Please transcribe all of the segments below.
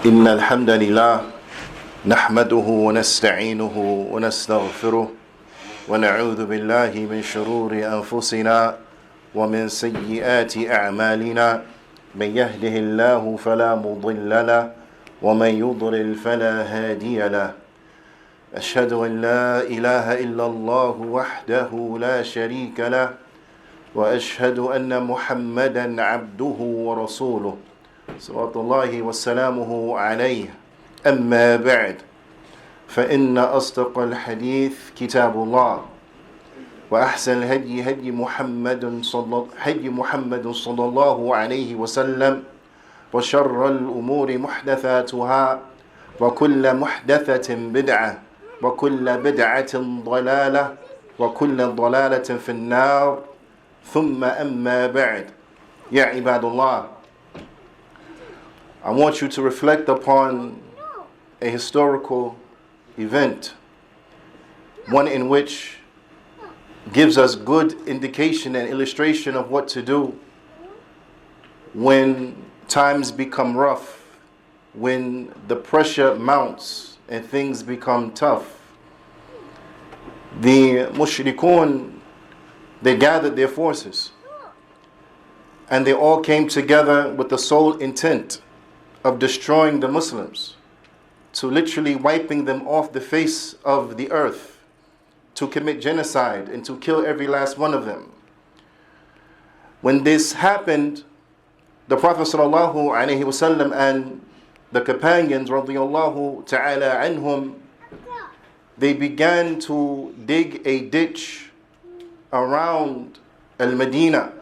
إن الحمد لله نحمده ونستعينه ونستغفره ونعوذ بالله من شرور أنفسنا ومن سيئات أعمالنا من يهده الله فلا مضل له ومن يضلل فلا هادي له أشهد أن لا إله إلا الله وحده لا شريك له وأشهد أن محمدا عبده ورسوله صلوات الله وسلامه عليه أما بعد فإن أصدق الحديث كتاب الله وأحسن الهدي هدي محمد صلى الله عليه وسلم وشر الأمور محدثاتها وكل محدثة بدعة وكل بدعة ضلالة وكل ضلالة في النار ثم أما بعد يا عباد الله. I want you to reflect upon a historical event, one in which gives us good indication and illustration of what to do when times become rough, when the pressure mounts and things become tough. The mushrikun, they gathered their forces and they all came together with the sole intent of destroying the Muslims, to literally wiping them off the face of the earth, to commit genocide and to kill every last one of them. When this happened, the Prophet ﷺ and the companions radiyallahu ta'ala anhum, they began to dig a ditch around Al-Medina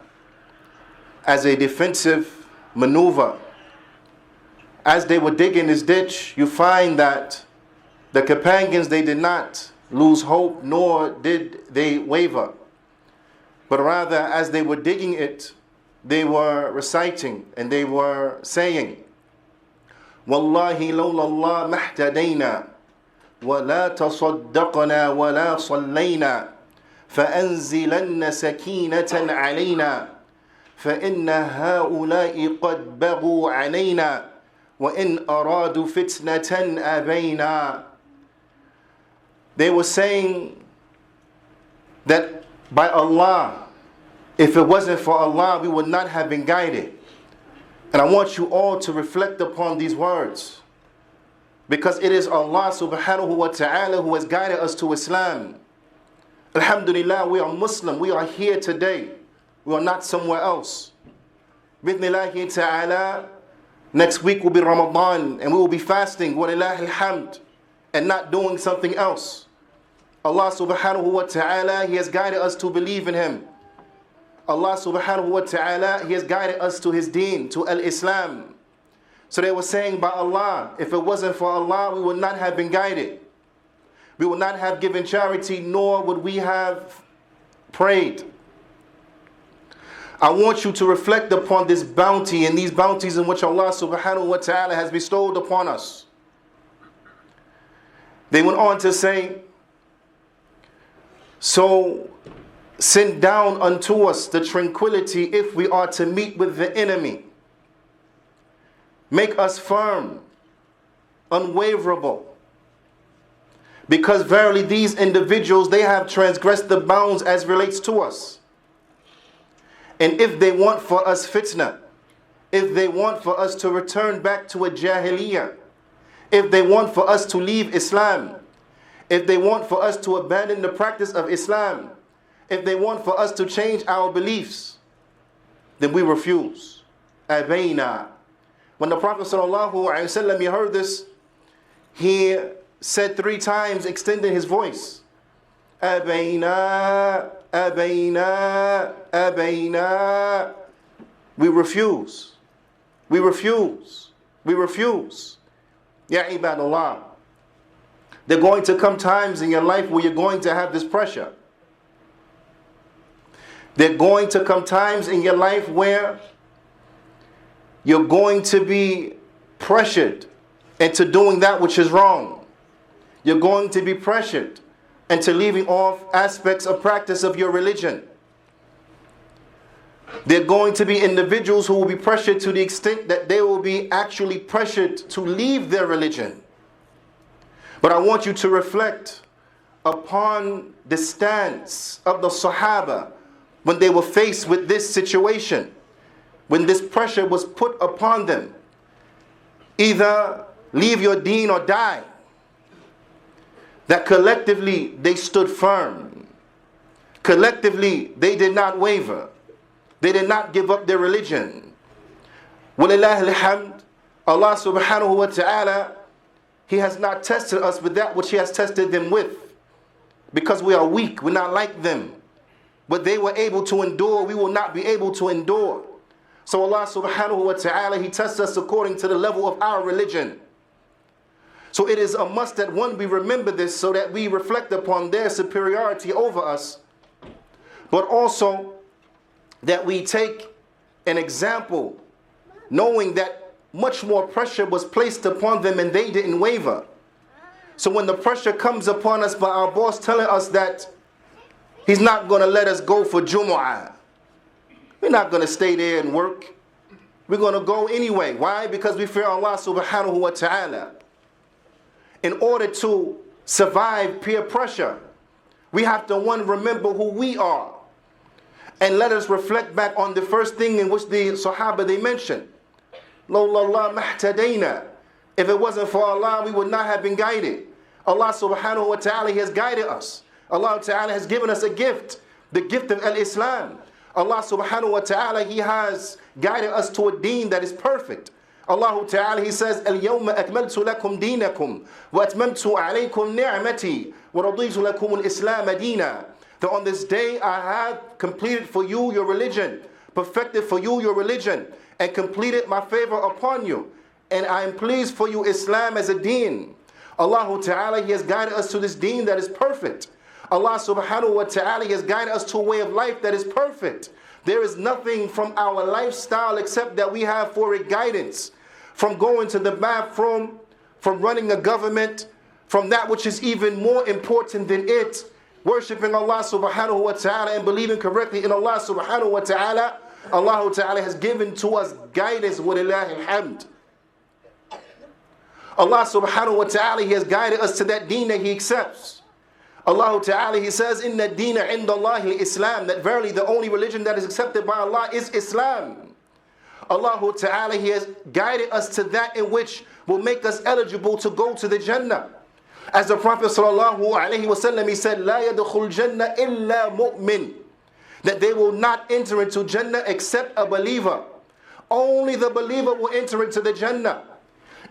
as a defensive maneuver. As they were digging this ditch, you find that the companions, they did not lose hope, nor did they waver. But rather, as they were digging it, they were reciting and they were saying, Wallahi lawla Allah mahtadayna, wa la tasaddaqna wa la sallayna, فأنزلن سكينة علينا فإن هؤلاء قد بغوا علينا وَإِنْ أَرَادُوا فِتْنَةً أَبَيْنَا. They were saying that by Allah, if it wasn't for Allah, we would not have been guided. And I want you all to reflect upon these words, because it is Allah subhanahu wa ta'ala who has guided us to Islam. Alhamdulillah, we are Muslim. We are here today. We are not somewhere else. Bidnillahi ta'ala, next week will be Ramadan and we will be fasting, walillahi alhamd, and not doing something else. Allah subhanahu wa ta'ala, He has guided us to believe in Him. Allah subhanahu wa ta'ala, He has guided us to His deen, to al-Islam. So they were saying, by Allah, if it wasn't for Allah, we would not have been guided. We would not have given charity, nor would we have prayed. I want you to reflect upon this bounty and these bounties in which Allah subhanahu wa ta'ala has bestowed upon us. They went on to say, so send down unto us the tranquility if we are to meet with the enemy. Make us firm, unwaverable. Because verily these individuals, they have transgressed the bounds as relates to us. And if they want for us fitna, if they want for us to return back to a jahiliyyah, if they want for us to leave Islam, if they want for us to abandon the practice of Islam, if they want for us to change our beliefs, then we refuse. Abayna. When the Prophet ﷺ, he heard this, he said 3 times, extending his voice, Abayna, Abayna, Abayna. We refuse. We refuse. We refuse. Ya ibadallah. There are going to come times in your life where you're going to have this pressure. There are going to come times in your life where you're going to be pressured into doing that which is wrong. You're going to be pressured into leaving off aspects of practice of your religion. There are going to be individuals who will be pressured to the extent that they will be actually pressured to leave their religion. But I want you to reflect upon the stance of the Sahaba when they were faced with this situation, when this pressure was put upon them. Either leave your deen or die. That collectively they stood firm. Collectively they did not waver. They did not give up their religion. Walillahi alhamd, Allah subhanahu wa ta'ala, He has not tested us with that which He has tested them with. Because we are weak, we're not like them. But they were able to endure, we will not be able to endure. So Allah subhanahu wa ta'ala, He tests us according to the level of our religion. So it is a must that one, we remember this so that we reflect upon their superiority over us. But also that we take an example, knowing that much more pressure was placed upon them and they didn't waver. So when the pressure comes upon us by our boss telling us that he's not going to let us go for Jumu'ah, we're not going to stay there and work. We're going to go anyway. Why? Because we fear Allah subhanahu wa ta'ala. In order to survive peer pressure, we have to, one, remember who we are. And let us reflect back on the first thing in which the Sahaba, they mentioned. Lawla mahtadayna. If it wasn't for Allah, we would not have been guided. Allah subhanahu wa ta'ala, He has guided us. Allah ta'ala has given us a gift, the gift of al-Islam. Allah subhanahu wa ta'ala, He has guided us to a deen that is perfect. Allah ta'ala, He says, الْيَوْمَ أَكْمَلْتُ لَكُمْ دِينَكُمْ وَأَتْمَمْتُ عَلَيْكُمْ نِعْمَتِي وَرَضِيتُ لَكُمُ الْإِسْلَامَ دِينًا. That on this day I have completed for you your religion, perfected for you your religion, and completed my favor upon you. And I am pleased for you Islam as a deen. Allah ta'ala, He has guided us to this deen that is perfect. Allah subhanahu wa ta'ala, He has guided us to a way of life that is perfect. There is nothing from our lifestyle except that we have for it guidance. From going to the bathroom, from running a government, from that which is even more important than it, worshipping Allah subhanahu wa ta'ala and believing correctly in Allah subhanahu wa ta'ala. Allah ta'ala has given to us guidance, walillahi alhamd. Allah subhanahu wa ta'ala, He has guided us to that deen that He accepts. Allah ta'ala, He says, Inna deena inda Allahi Islam, that verily the only religion that is accepted by Allah is Islam. Allah ta'ala, He has guided us to that in which will make us eligible to go to the Jannah. As the Prophet sallallahu alaihi wasallam, he said, La yadkhul Jannah illa mu'min, that they will not enter into Jannah except a believer. Only the believer will enter into the Jannah.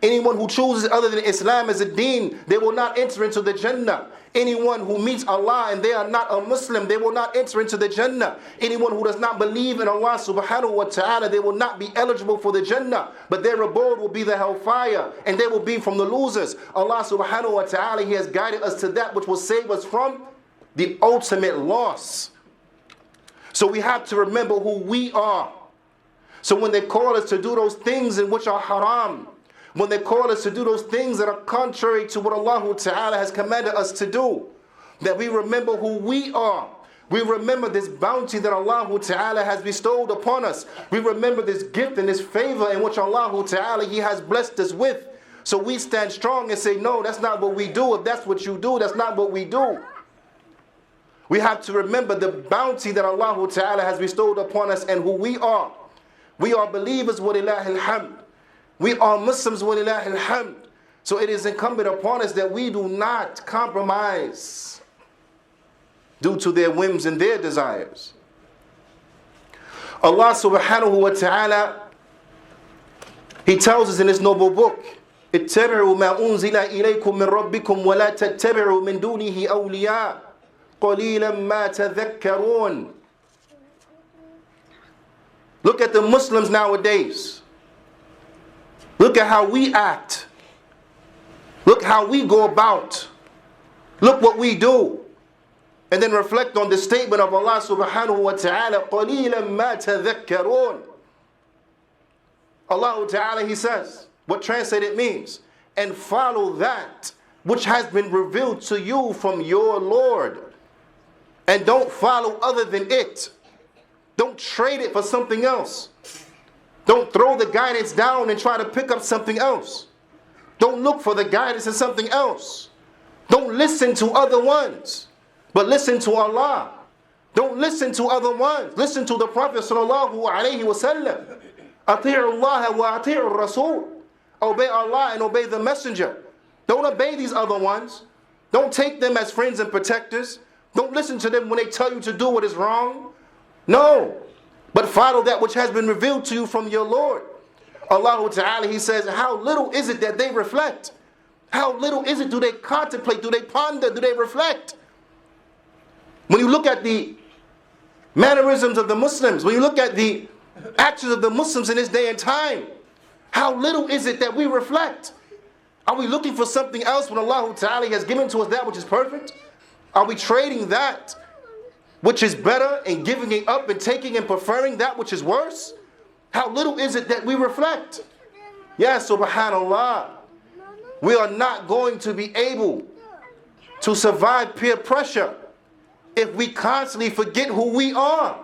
Anyone who chooses other than Islam as a deen, they will not enter into the Jannah. Anyone who meets Allah and they are not a Muslim, they will not enter into the Jannah. Anyone who does not believe in Allah subhanahu wa ta'ala, they will not be eligible for the Jannah, but their abode will be the hellfire, and they will be from the losers. Allah subhanahu wa ta'ala, He has guided us to that which will save us from the ultimate loss. So we have to remember who we are. So when they call us to do those things in which are haram, when they call us to do those things that are contrary to what Allah Ta'ala has commanded us to do, that we remember who we are. We remember this bounty that Allah Ta'ala has bestowed upon us. We remember this gift and this favor in which Allah Ta'ala, He has blessed us with. So we stand strong and say, no, that's not what we do. If that's what you do, that's not what we do. We have to remember the bounty that Allah Ta'ala has bestowed upon us and who we are. We are believers, walillahi alhamd. We are Muslims, walillahi alhamd. So it is incumbent upon us that we do not compromise due to their whims and their desires. Allah subhanahu wa ta'ala, He tells us in His noble book, اتبعوا ما أنزل إليكم من ربكم ولا تتبعوا من دونه أولياء قليلا ما تذكرون. Look at the Muslims nowadays. Look at how we act. Look how we go about. Look what we do. And then reflect on the statement of Allah subhanahu wa ta'ala, قَلِيلًا مَا تَذَكَّرُونَ. Allah ta'ala, He says, what translated means, and follow that which has been revealed to you from your Lord. And don't follow other than it. Don't trade it for something else. Don't throw the guidance down and try to pick up something else. Don't look for the guidance in something else. Don't listen to other ones, but listen to Allah. Don't listen to other ones. Listen to the Prophet sallallahu alaihi wasallam. Ati'u Allah wa ati'u Rasul. Obey Allah and obey the Messenger. Don't obey these other ones. Don't take them as friends and protectors. Don't listen to them when they tell you to do what is wrong. No, but follow that which has been revealed to you from your Lord. Allah Ta'ala, He says, how little is it that they reflect? How little is it do they contemplate, do they ponder, do they reflect? When you look at the mannerisms of the Muslims, when you look at the actions of the Muslims in this day and time, how little is it that we reflect? Are we looking for something else when Allah Ta'ala has given to us that which is perfect? Are we trading that which is better and giving it up and taking and preferring that which is worse? How little is it that we reflect? Yes, subhanallah. We are not going to be able to survive peer pressure if we constantly forget who we are.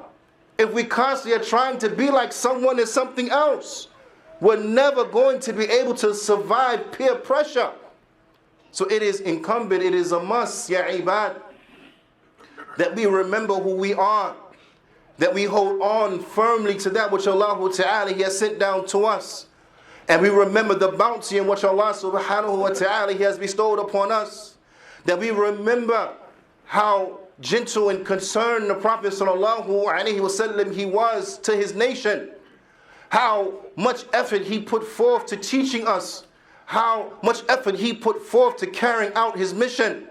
If we constantly are trying to be like someone and something else. We're never going to be able to survive peer pressure. So it is incumbent, it is a must, ya ibad, that we remember who we are, that we hold on firmly to that which Allah Ta'ala has sent down to us, and we remember the bounty in which Allah Subhanahu wa Ta'ala has bestowed upon us, that we remember how gentle and concerned the Prophet Sallallahu Alaihi Wasallam he was to his nation, how much effort he put forth to teaching us, how much effort he put forth to carrying out his mission,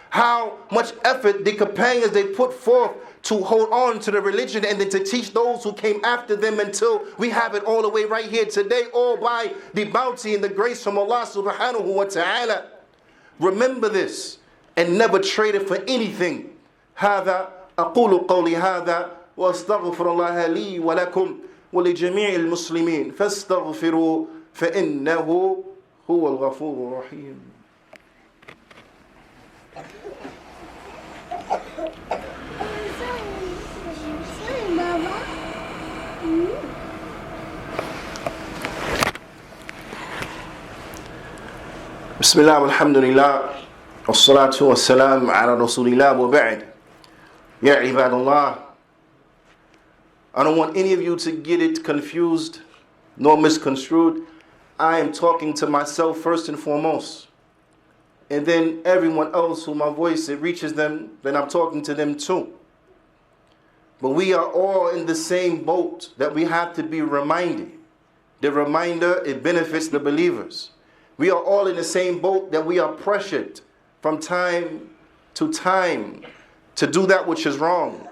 how much effort the companions they put forth to hold on to the religion and then to teach those who came after them until we have it all the way right here today, all by the bounty and the grace from Allah Subhanahu wa Ta'ala. Remember this and never trade it for anything. هذا أقول قولي هذا وأستغفر الله لي ولكم ولجميع المسلمين فاستغفروا فإنه هو الغفور الرحيم. بسم الله والحمد لله والصلاة والسلام على رسول الله وبعد. يا عباد الله, I don't want any of you to get it confused nor misconstrued. I am talking to myself first and foremost. And then everyone else who my voice it reaches them, then I'm talking to them too. But we are all in the same boat that we have to be reminded. The reminder, it benefits the believers. We are all in the same boat that we are pressured from time to time to do that which is wrong,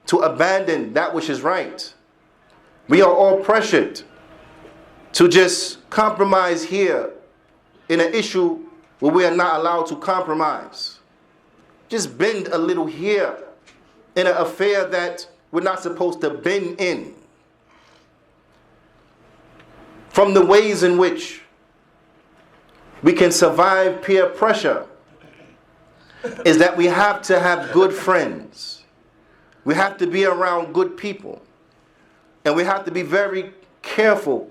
to abandon that which is right. We are all pressured to just compromise here in an issue where we are not allowed to compromise. Just bend a little here in an affair that we're not supposed to bend in. From the ways in which we can survive peer pressure is that we have to have good friends. We have to be around good people. And we have to be very careful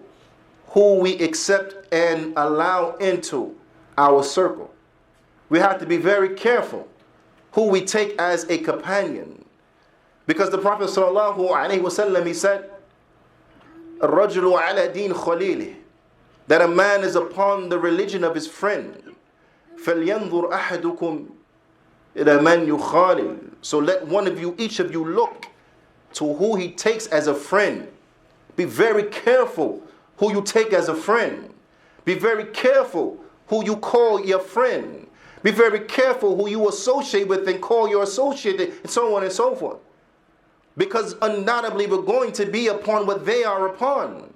who we accept and allow into our circle. We have to be very careful who we take as a companion. Because the Prophet sallallahu alaihi wasallam, he said, الرجل على دين خليله, that a man is upon the religion of his friend. فَلْيَنْظُرْ أَحَدُكُمْ إِلَى مَنْ يُخَالِلْ. So let one of you, each of you, look to who he takes as a friend. Be very careful who you take as a friend. Be very careful who you call your friend. Be very careful who you associate with and call your associate, and so on and so forth. Because undoubtedly we're going to be upon what they are upon.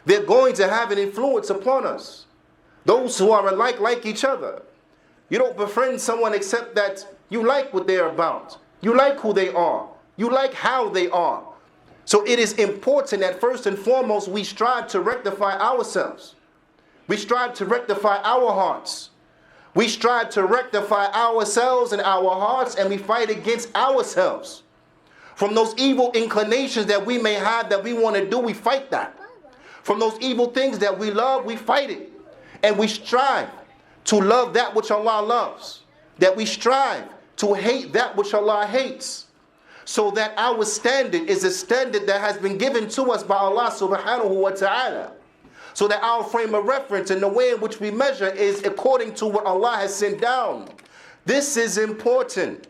They're going to have an influence upon us. Those who are alike like each other. You don't befriend someone except that you like what they're about. You like who they are. You like how they are. So it is important that first and foremost we strive to rectify ourselves. We strive to rectify our hearts. We strive to rectify ourselves and our hearts, and we fight against ourselves. From those evil inclinations that we may have that we want to do, we fight that. From those evil things that we love, we fight it. And we strive to love that which Allah loves. That we strive to hate that which Allah hates. So that our standard is a standard that has been given to us by Allah subhanahu wa ta'ala. So that our frame of reference and the way in which we measure is according to what Allah has sent down. This is important.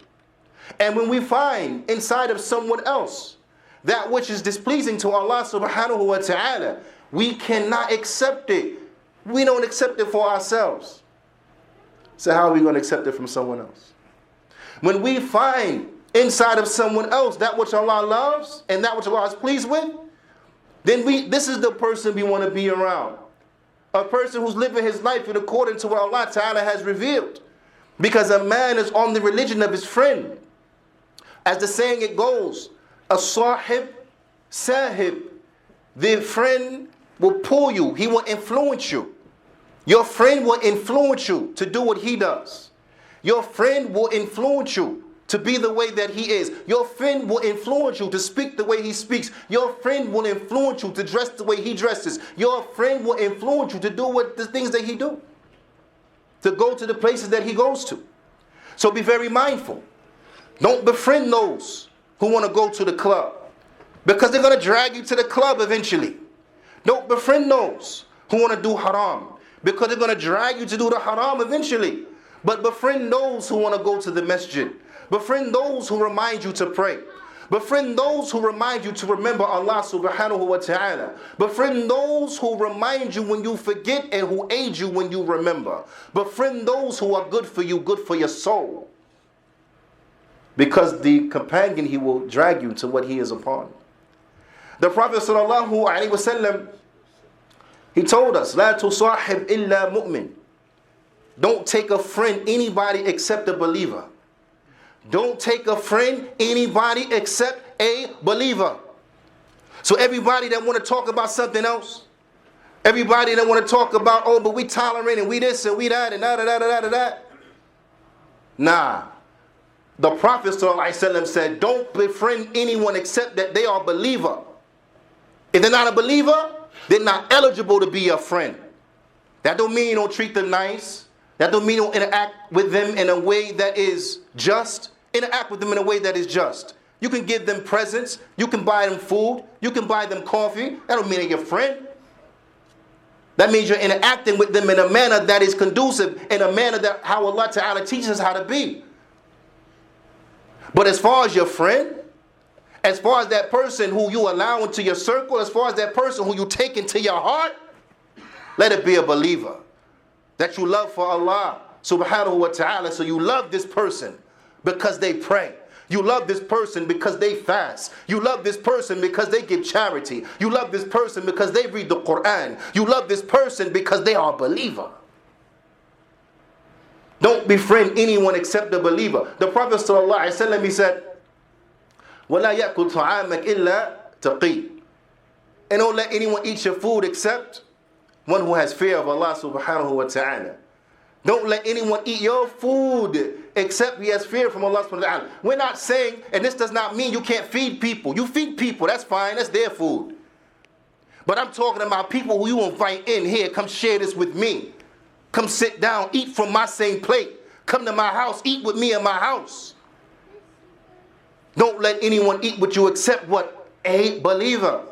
And when we find inside of someone else that which is displeasing to Allah subhanahu wa ta'ala, we cannot accept it. We don't accept it for ourselves. So how are we going to accept it from someone else? When we find inside of someone else that which Allah loves and that which Allah is pleased with, then this is the person we want to be around. A person who's living his life in accordance to what Allah Ta'ala has revealed. Because a man is on the religion of his friend. As the saying it goes, a sahib, sahib, the friend will pull you, he will influence you. Your friend will influence you to do what he does. Your friend will influence you to be the way that he is. Your friend will influence you to speak the way he speaks. Your friend will influence you to dress the way he dresses. Your friend will influence you to do the things that he do. To go to the places that he goes to. So be very mindful. Don't befriend those who want to go to the club, because they're going to drag you to the club eventually. Don't befriend those who want to do haram, because they're going to drag you to do the haram eventually. But befriend those who want to go to the masjid. Befriend those who remind you to pray. Befriend those who remind you to remember Allah subhanahu wa ta'ala. Befriend those who remind you when you forget and who aid you when you remember. Befriend those who are good for you, good for your soul. Because the companion, he will drag you to what he is upon. The Prophet sallallahu alaihi wasallam, he told us, "La tusahib illa mu'min." Don't take a friend anybody except a believer. Don't take a friend anybody except a believer. So everybody that want to talk about something else, everybody that want to talk about, oh, but we tolerant and we this and we that and that. Nah. The Prophet ﷺ said, don't befriend anyone except that they are a believer. If they're not a believer, they're not eligible to be your friend. That don't mean you don't treat them nice. That don't mean you don't interact with them in a way that is just. Interact with them in a way that is just. You can give them presents. You can buy them food. You can buy them coffee. That don't mean they're your friend. That means you're interacting with them in a manner that is conducive, in a manner that how Allah Ta'ala teaches us how to be. But as far as your friend, as far as that person who you allow into your circle, as far as that person who you take into your heart, let it be a believer that you love for Allah subhanahu wa ta'ala. So you love this person because they pray. You love this person because they fast. You love this person because they give charity. You love this person because they read the Quran. You love this person because they are a believer. Don't befriend anyone except the believer. The Prophet ﷺ, he said, وَلَا يَأْكُلْ طَعَامَكْ إِلَّا تَقِي. And don't let anyone eat your food except one who has fear of Allah subhanahu wa ta'ala. Don't let anyone eat your food except he has fear from Allah subhanahu wa ta'ala. We're not saying, and this does not mean you can't feed people. You feed people, that's fine, that's their food. But I'm talking about people who you invite in here, come share this with me. Come sit down, eat from my same plate. Come to my house, eat with me in my house. Don't let anyone eat with you except what? A believer.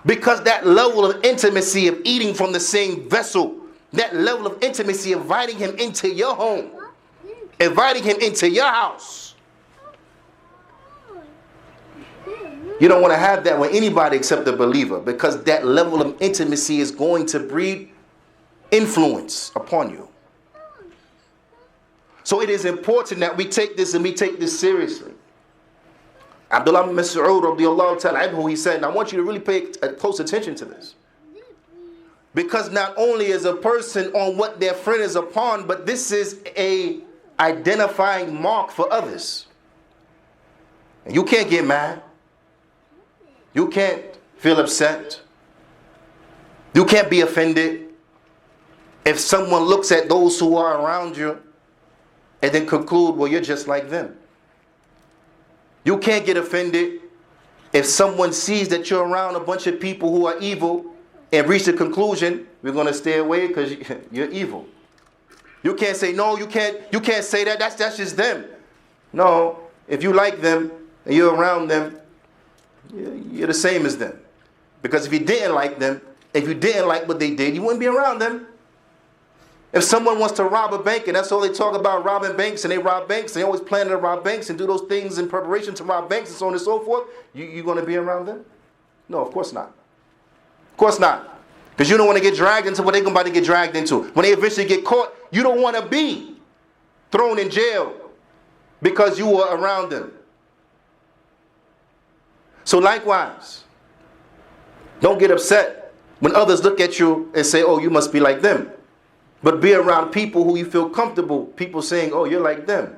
Because that level of intimacy of eating from the same vessel, that level of intimacy, inviting him into your home, inviting him into your house. You don't want to have that with anybody except a believer, because that level of intimacy is going to breed influence upon you. So it is important that we take this and we take this seriously. Abdullah ibn Mas'ud radiyallahu ta'ala anhu, he said, and I want you to really pay close attention to this. Because not only is a person on what their friend is upon, but this is a identifying mark for others. And you can't get mad. You can't feel upset. You can't be offended if someone looks at those who are around you and then conclude, well, you're just like them. You can't get offended if someone sees that you're around a bunch of people who are evil and reach the conclusion, we're going to stay away because you're evil. You can't say, no, you can't say that. That's just them. No, if you like them and you're around them, you're the same as them. Because if you didn't like them, if you didn't like what they did, you wouldn't be around them. If someone wants to rob a bank and that's all they talk about, robbing banks, and they rob banks, they always plan to rob banks and do those things in preparation to rob banks and so on and so forth, you going to be around them? No, of course not. Of course not. Because you don't want to get dragged into what they're about to get dragged into. When they eventually get caught, you don't want to be thrown in jail because you were around them. So likewise, don't get upset when others look at you and say, oh, you must be like them. But be around people who you feel comfortable, people saying, oh, you're like them.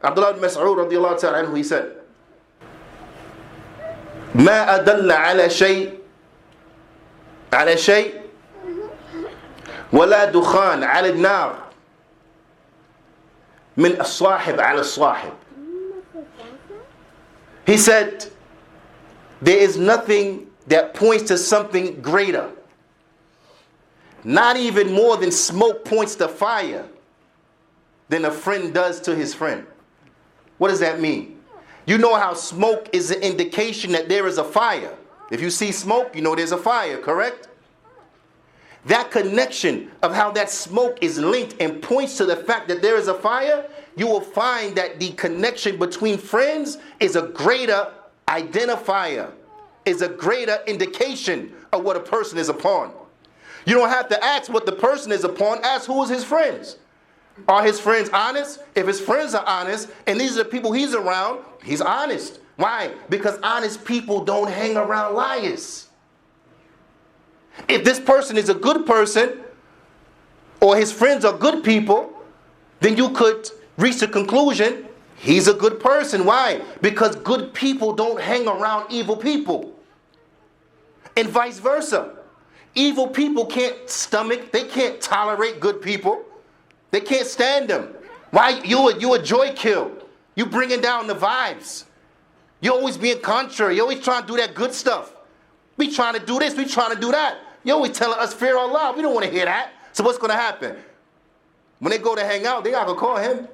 Abdullah ibn Mas'ud radiallahu ta'ala anhu, he said, ما أدل على شيء ولا دخان على النار من الصاحب على الصاحب. He said, there is nothing that points to something greater. Not even more than smoke points to fire than a friend does to his friend. What does that mean? You know how smoke is an indication that there is a fire. If you see smoke, you know there's a fire, correct? That connection of how that smoke is linked and points to the fact that there is a fire, you will find that the connection between friends is a greater identifier, is a greater indication of what a person is upon. You don't have to ask what the person is upon, ask who is his friends. Are his friends honest? If his friends are honest, and these are the people he's around, he's honest. Why? Because honest people don't hang around liars. If this person is a good person, or his friends are good people, then you could reach the conclusion, he's a good person. Why? Because good people don't hang around evil people. And vice versa. Evil people can't stomach, they can't tolerate good people. They can't stand them. Why? You a joy kill. You bringing down the vibes. You're always being contrary. You're always trying to do that good stuff. We trying to do this, we trying to do that. You're always telling us fear Allah. We don't want to hear that. So what's going to happen? When they go to hang out, they're not going to call him.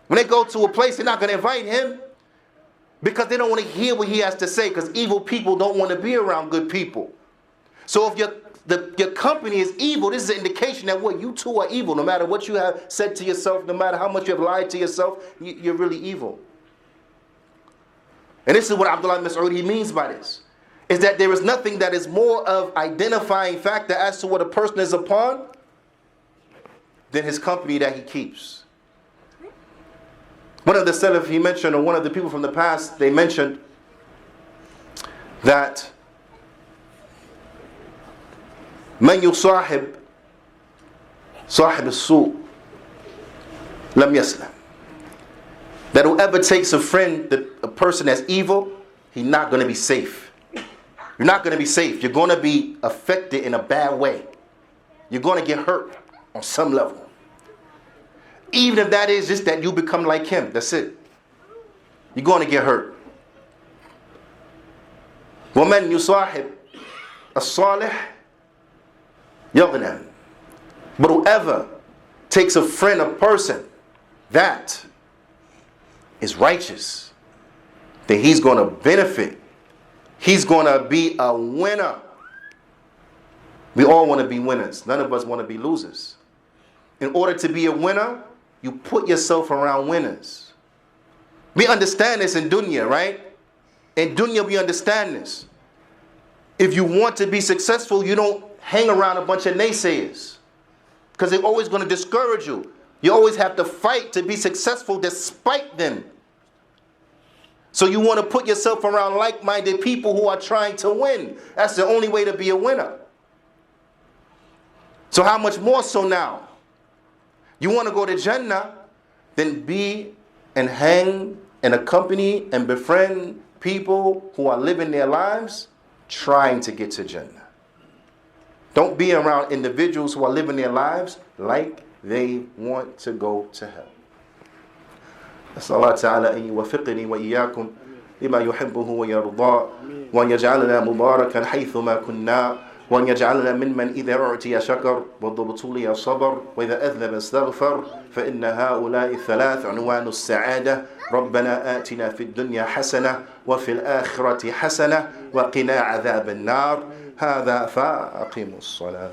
When they go to a place, they're not going to invite him. Because they don't want to hear what he has to say. Because evil people don't want to be around good people. So if your company is evil, this is an indication that what you too are evil. No matter what you have said to yourself, no matter how much you have lied to yourself, you're really evil. And this is what Abdullah ibn Mas'ud, he means by this. Is that there is nothing that is more of identifying factor as to what a person is upon than his company that he keeps. One of the Salafy he mentioned, or one of the people from the past, they mentioned that من يصاحب صاحب السوء لم يسلم. That whoever takes a friend, a person that's evil, he's not going to be safe. You're not going to be safe. You're going to be affected in a bad way. You're going to get hurt on some level. Even if that is just that you become like him, that's it. You're going to get hurt. وَمَنْ يُصَاحِبْ الصَّالِحِ يَغْنَمْ. But whoever takes a friend, a person that is righteous, then he's going to benefit. He's going to be a winner. We all want to be winners. None of us want to be losers. In order to be a winner, you put yourself around winners. We understand this in dunya, right? In dunya, we understand this. If you want to be successful, you don't hang around a bunch of naysayers, because they're always going to discourage you. You always have to fight to be successful despite them. So you want to put yourself around like-minded people who are trying to win. That's the only way to be a winner. So how much more so now? You want to go to Jannah, then be and hang and accompany and befriend people who are living their lives trying to get to Jannah. Don't be around individuals who are living their lives like they want to go to hell. أسأل الله تعالى أن يوفقني وإياكم لما يحبه ويرضى، وأن يجعلنا مباركا حيثما كنا، وأن يجعلنا ممن إذا أعطي شكر وابتلي صبر وإذا أذنب استغفر، فإن هؤلاء الثلاث عنوان السعادة. ربنا آتنا في الدنيا حسنة وفي الآخرة حسنة وقنا عذاب النار. هذا فأقيموا الصلاة.